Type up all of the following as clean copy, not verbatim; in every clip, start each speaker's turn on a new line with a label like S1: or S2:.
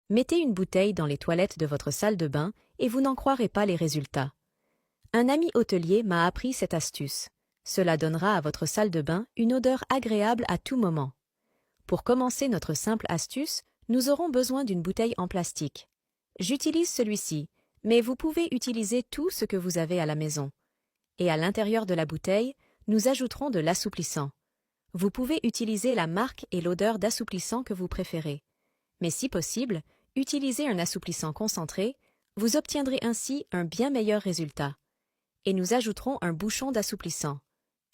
S1: Mettez une bouteille dans les toilettes de votre salle de bain et vous n'en croirez pas les résultats. Un ami hôtelier m'a appris cette astuce. Cela donnera à votre salle de bain une odeur agréable à tout moment. Pour commencer notre simple astuce, nous aurons besoin d'une bouteille en plastique. J'utilise celui-ci, mais vous pouvez utiliser tout ce que vous avez à la maison. Et à l'intérieur de la bouteille, nous ajouterons de l'assouplissant. Vous pouvez utiliser la marque et l'odeur d'assouplissant que vous préférez. Mais si possible, utilisez un assouplissant concentré, vous obtiendrez ainsi un bien meilleur résultat. Et nous ajouterons un bouchon d'assouplissant.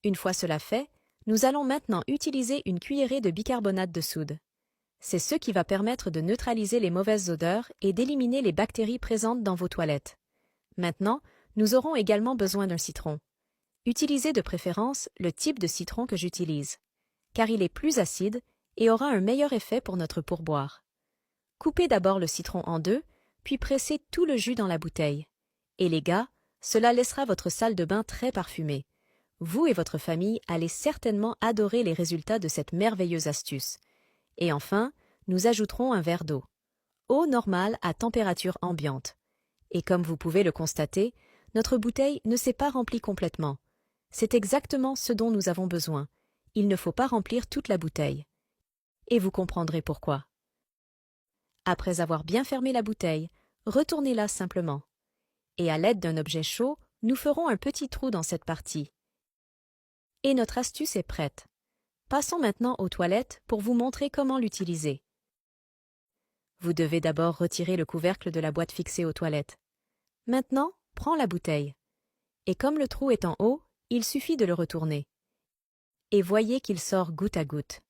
S1: Une fois cela fait, nous allons maintenant utiliser une cuillerée de bicarbonate de soude. C'est ce qui va permettre de neutraliser les mauvaises odeurs et d'éliminer les bactéries présentes dans vos toilettes. Maintenant, nous aurons également besoin d'un citron. Utilisez de préférence le type de citron que j'utilise, car il est plus acide et aura un meilleur effet pour notre pourboire. Coupez d'abord le citron en deux, puis pressez tout le jus dans la bouteille. Et les gars, cela laissera votre salle de bain très parfumée. Vous et votre famille allez certainement adorer les résultats de cette merveilleuse astuce. Et enfin, nous ajouterons un verre d'eau. Eau normale à température ambiante. Et comme vous pouvez le constater, notre bouteille ne s'est pas remplie complètement. C'est exactement ce dont nous avons besoin. Il ne faut pas remplir toute la bouteille. Et vous comprendrez pourquoi. Après avoir bien fermé la bouteille, retournez-la simplement. Et à l'aide d'un objet chaud, nous ferons un petit trou dans cette partie. Et notre astuce est prête. Passons maintenant aux toilettes pour vous montrer comment l'utiliser. Vous devez d'abord retirer le couvercle de la boîte fixée aux toilettes. Maintenant, prends la bouteille. Et comme le trou est en haut, il suffit de le retourner. Et voyez qu'il sort goutte à goutte.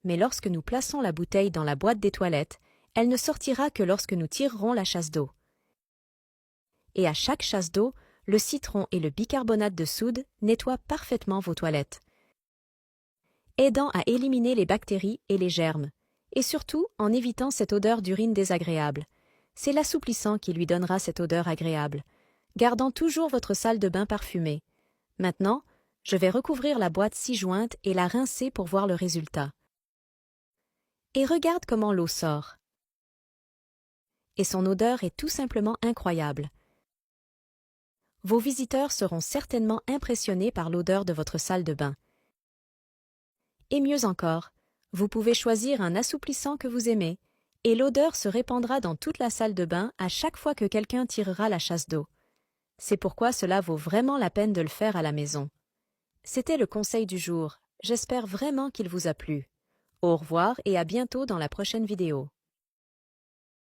S1: Mais lorsque nous plaçons la bouteille dans la boîte des toilettes, elle ne sortira que lorsque nous tirerons la chasse d'eau. Et à chaque chasse d'eau, le citron et le bicarbonate de soude nettoient parfaitement vos toilettes, aidant à éliminer les bactéries et les germes, et surtout en évitant cette odeur d'urine désagréable. C'est l'assouplissant qui lui donnera cette odeur agréable, gardant toujours votre salle de bain parfumée. Maintenant, je vais recouvrir la boîte ci-jointe et la rincer pour voir le résultat. Et regarde comment l'eau sort. Et son odeur est tout simplement incroyable. Vos visiteurs seront certainement impressionnés par l'odeur de votre salle de bain. Et mieux encore, vous pouvez choisir un assouplissant que vous aimez, et l'odeur se répandra dans toute la salle de bain à chaque fois que quelqu'un tirera la chasse d'eau. C'est pourquoi cela vaut vraiment la peine de le faire à la maison. C'était le conseil du jour. J'espère vraiment qu'il vous a plu. Au revoir et à bientôt dans la prochaine vidéo.